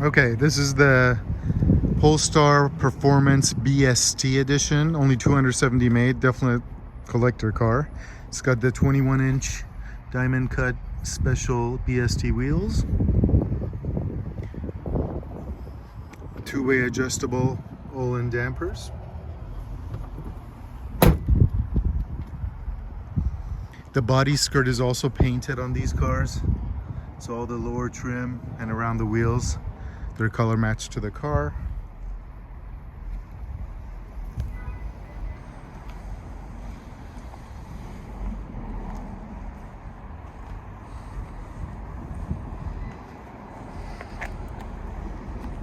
Okay, this is the Polestar Performance BST edition. Only 270 made. Definitely a collector car. It's got the 21-inch diamond cut special BST wheels. Two-way adjustable Öhlins dampers. The body skirt is also painted on these cars. So all the lower trim and around the wheels, they're color matched to the car.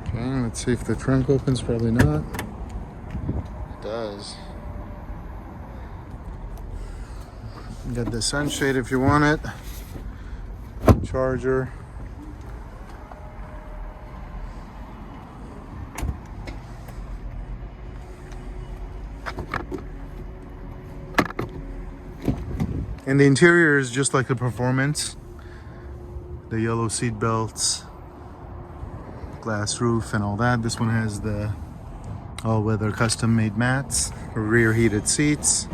Okay, let's see if the trunk opens. Probably not. It does. You got the sunshade if you want it. Charger. And the interior is just like the Performance. The yellow seat belts, glass roof and all that. This one has the all-weather custom-made mats, rear heated seats.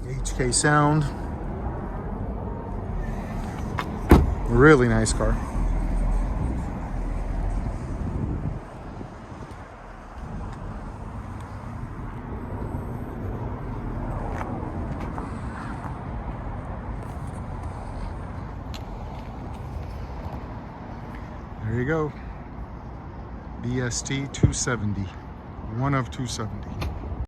HK sound. Really nice car. There you go. BST 270. One of 270.